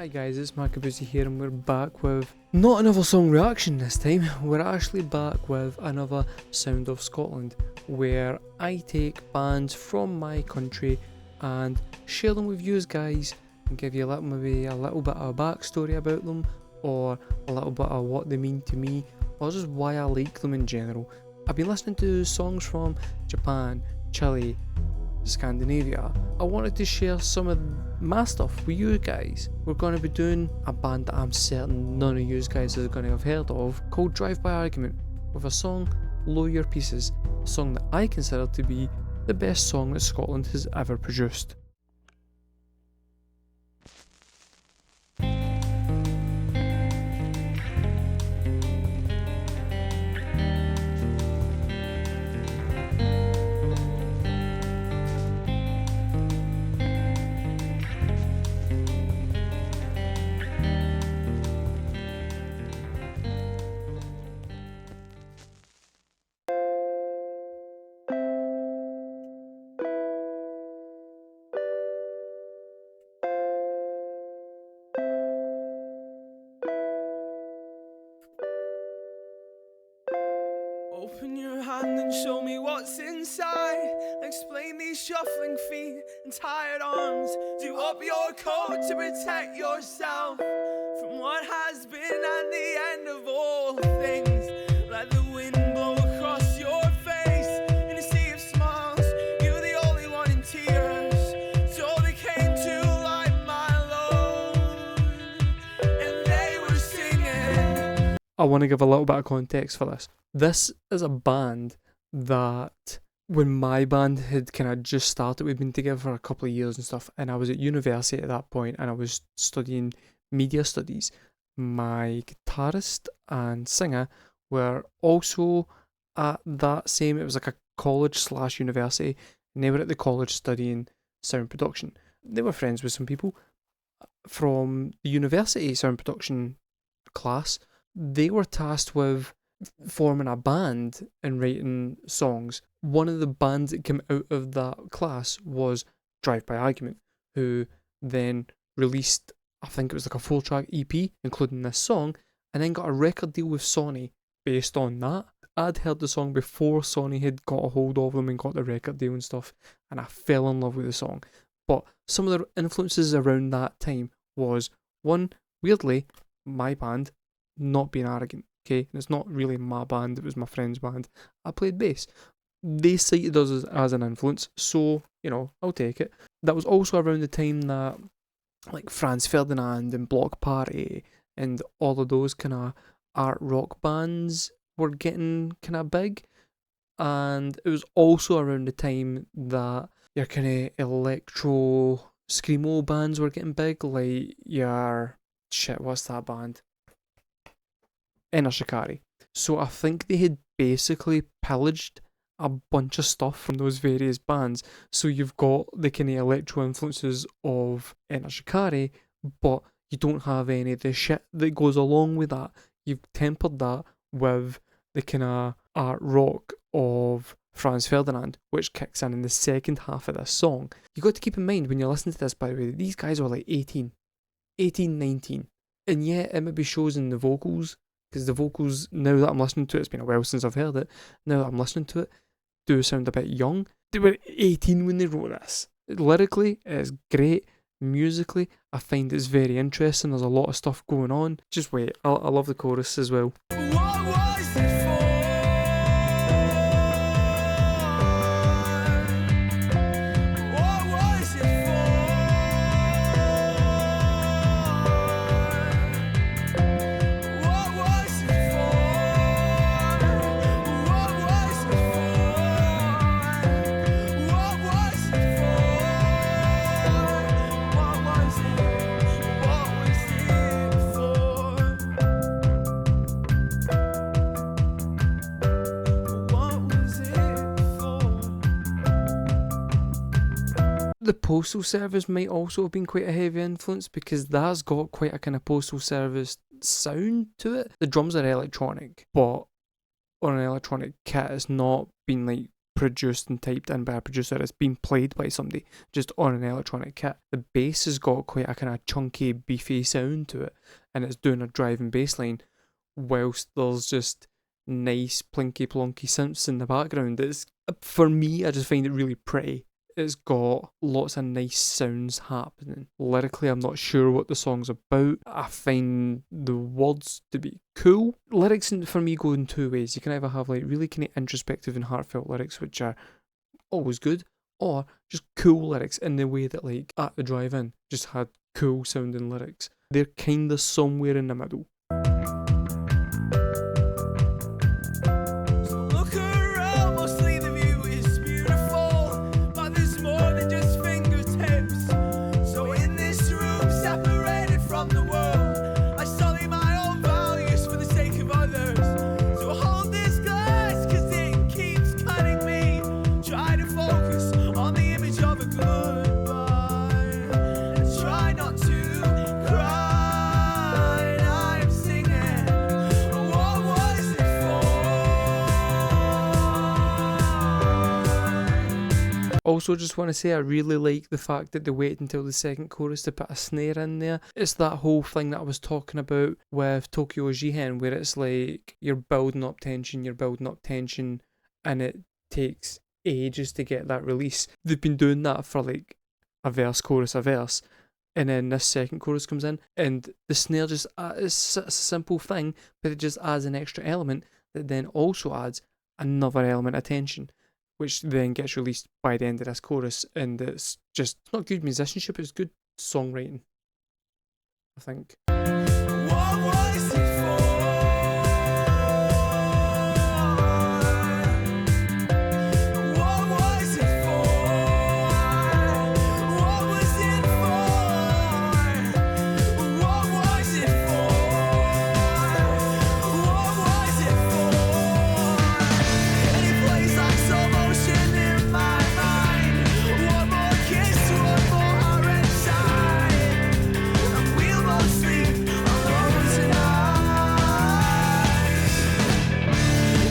Hi guys, it's markabusi here and we're back with not another song reaction this time. We're actually back with another Sound of Scotland, where I take bands from my country and share them with you guys and give you maybe a little bit of a backstory about them, or a little bit of what they mean to me, or just why I like them in general. I've been listening to songs from Japan, Chile, Scandinavia. I wanted to share some of my stuff with you guys. We're going to be doing a band that I'm certain none of you guys are going to have heard of, called Drive By Argument, with a song, Lower Your Pieces, a song that I consider to be the best song that Scotland has ever produced. Open your hand and show me what's inside. Explain these shuffling feet and tired arms. Do up your coat to protect yourself from what has been and the end of all things. Let the wind blow across your face in a sea of smiles. You're the only one in tears. So they came to light my load, and they were singing. I want to give a little bit of context for this. This is a band that, when my band had kind of just started, we'd been together for a couple of years and stuff, and I was at university at that point and I was studying media studies. My guitarist and singer were also at that same, it was like a college / university, and they were at the college studying sound production. They were friends with some people from the university sound production class. They were tasked with forming a band and writing songs. One of the bands that came out of that class was Drive By Argument, who then released, I think it was like a full track EP, including this song, and then got a record deal with Sony based on that. I'd heard the song before Sony had got a hold of them and got the record deal and stuff, and I fell in love with the song. But some of the influences around that time was, one, weirdly, my band not being arrogant. Okay, and it's not really my band, it was my friend's band. I played bass. They cited us as an influence, so, I'll take it. That was also around the time that, like, Franz Ferdinand and Block Party and all of those kind of art rock bands were getting kind of big. And it was also around the time that your kind of electro screamo bands were getting big, like what's that band? Shikari. So I think they had basically pillaged a bunch of stuff from those various bands. So you've got the kind of electro influences of Shikari, but you don't have any of the shit that goes along with that. You've tempered that with the kind of art rock of Franz Ferdinand, which kicks in the second half of this song. You got to keep in mind when you're listening to this, by the way, that these guys were like 18, 19. And yet it maybe shows in the vocals, because the vocals, now that I'm listening to it, it's been a while since I've heard it, now that I'm listening to it, do sound a bit young. They were 18 when they wrote this. Lyrically, it's great. Musically, I find it's very interesting. There's a lot of stuff going on. Just wait, I love the chorus as well. What was it for? What was it for? What was it for? What was it for? What was it for? What was it? What was it for? The Postal Service might also have been quite a heavy influence, because that's got quite a kind of Postal Service sound to it. The drums are electronic, but on an electronic kit, it's not been like produced and typed in by a producer. It's been played by somebody just on an electronic kit. The bass has got quite a kind of chunky, beefy sound to it, and it's doing a driving bass line, whilst there's just nice plinky plonky synths in the background. It's, for me, I just find it really pretty. It's got lots of nice sounds happening. Lyrically, I'm not sure what the song's about. I find the words to be cool. Lyrics for me go in two ways. You can either have like really kind of introspective and heartfelt lyrics, which are always good, or just cool lyrics in the way that like At the Drive-In just had cool sounding lyrics. They're kind of somewhere in the middle. Also, just want to say I really like the fact that they waited until the second chorus to put a snare in there. It's that whole thing that I was talking about with Tokyo Jihen, where it's like you're building up tension, and it takes ages to get that release. They've been doing that for like a verse, chorus, a verse, and then this second chorus comes in, and the snare just it's a simple thing, but it just adds an extra element that then also adds another element of tension, which then gets released by the end of this chorus, and it's just not good musicianship, it's good songwriting, I think. What was it for? What was it for? What was it for? What was it for? What was it for? Any place I saw motion in my mind. One more kiss, one more heart inside, and we'll both sleep alone tonight.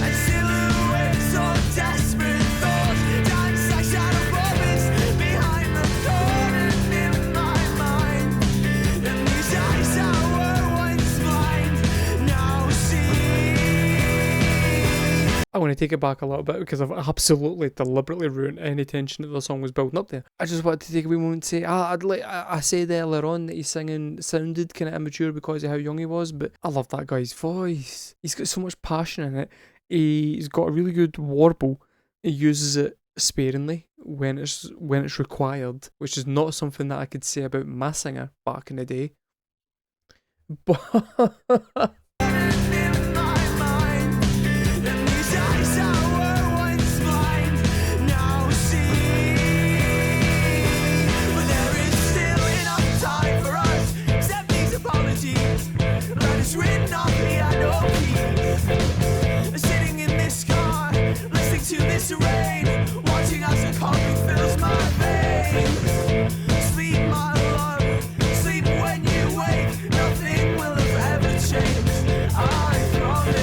And silhouettes of desperate thoughts dance like shadow puppets behind the curtain in my mind. And these eyes that were once blind now see. I want to take it back a little bit because I've absolutely deliberately ruined any tension that the song was building up there. I just wanted to take a wee moment and say, I said earlier on that his singing sounded kind of immature because of how young he was, but I love that guy's voice. He's got so much passion in it. He's got a really good warble. He uses it sparingly when it's required, which is not something that I could say about my singer back in the day. But In my mind, and these eyes that were once blind now see. But there is still enough time for us. Accept these apologies. That is written on piano keys. Sitting in this car, listening to this rain, watching as the coffee fills my veins. Sleep, my love, sleep when you wake. Nothing will have ever changed, I promise.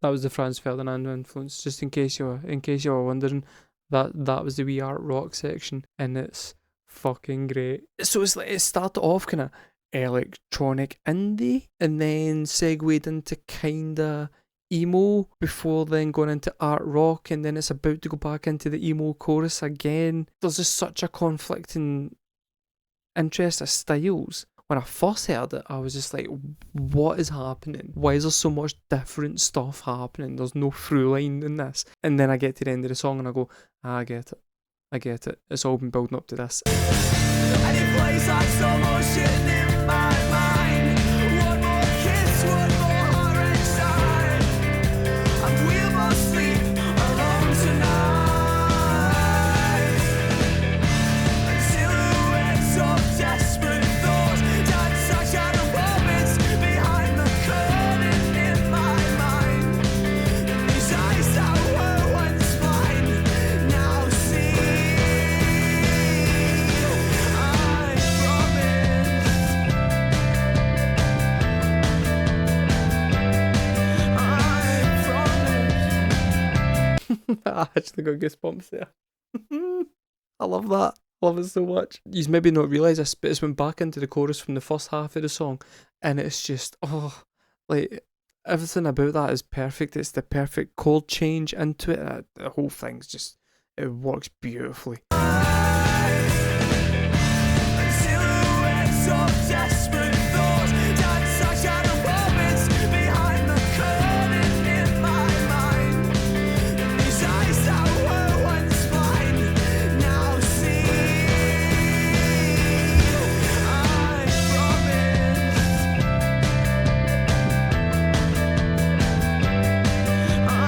that was the Franz Ferdinand influence, just in case you were wondering. That was the wee art rock section, and it's fucking great. So it's like it started off kind of electronic indie, and then segued into kinda emo before then going into art rock, and then it's about to go back into the emo chorus again. There's just such a conflicting interest of styles. When I first heard it, I was just like, what is happening? Why is there so much different stuff happening? There's no through line in this. And then I get to the end of the song and I go, I get it. It's all been building up to this. Any place I saw motion in my mind. One more kiss, one more heart inside, and we'll both sleep alone tonight. And silhouettes of desperate thoughts dance like shadow puppets behind the curtain in my mind. And these eyes that were once blind now see. I promise. I actually got goosebumps there. I love that. I love it so much. You maybe not realise this, but it's went back into the chorus from the first half of the song, and it's just, like, everything about that is perfect. It's the perfect chord change into it. The whole thing's just, it works beautifully. Silhouettes of desperate thoughts dance such out of moments behind the curtain in my mind. These eyes that were once mine now see. I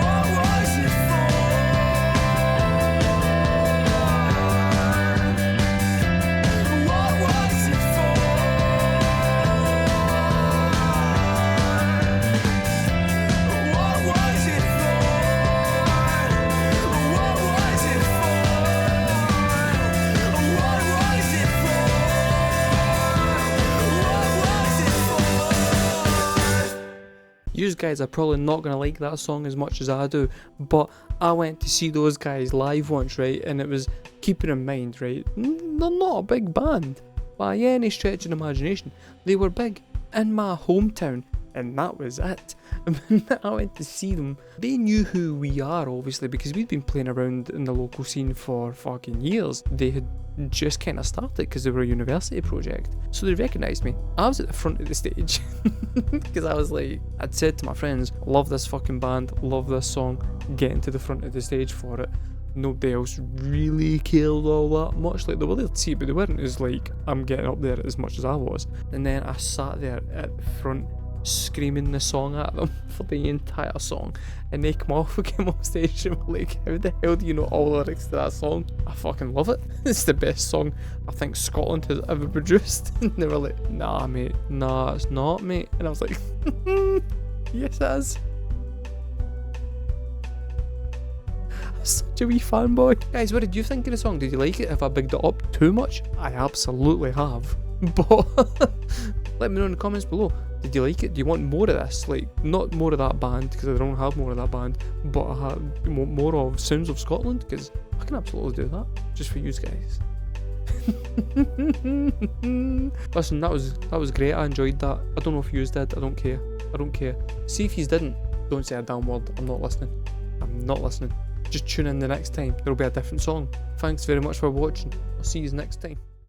what was it for? What was it for? What was it for? What was it for? What was it for? What was it for? You guys are probably not going to like that song as much as I do, but I went to see those guys live once, right, and it was, keeping in mind, right, they're not a big band by any stretch of the imagination. They were big in my hometown, and that was it. I went to see them. They knew who we are, obviously, because we'd been playing around in the local scene for fucking years. They had just kind of started because they were a university project, so they recognised me. I was at the front of the stage because I was like, I'd said to my friends, love this fucking band, love this song, getting to the front of the stage for it. Nobody else really cared all that much. Like, they were there to see it, but they weren't as like, I'm getting up there as much as I was. And then I sat there at the front screaming the song at them for the entire song, and they came off stage and were like, how the hell do you know all the lyrics to that song? I fucking love it. It's the best song I think Scotland has ever produced. And they were like, nah mate, nah it's not mate. And I was like, yes it is. I'm such a wee fanboy. Guys, what did you think of the song? Did you like it? Have I bigged it up too much? I absolutely have. But let me know in the comments below. Did you like it? Do you want more of this? Like, not more of that band, because I don't have more of that band, but I have more of Sounds of Scotland, because I can absolutely do that, just for you guys. Listen, that was great. I enjoyed that. I don't know if you did. I don't care. See if you didn't, don't say a damn word. I'm not listening. Just tune in the next time. There'll be a different song. Thanks very much for watching. I'll see you next time.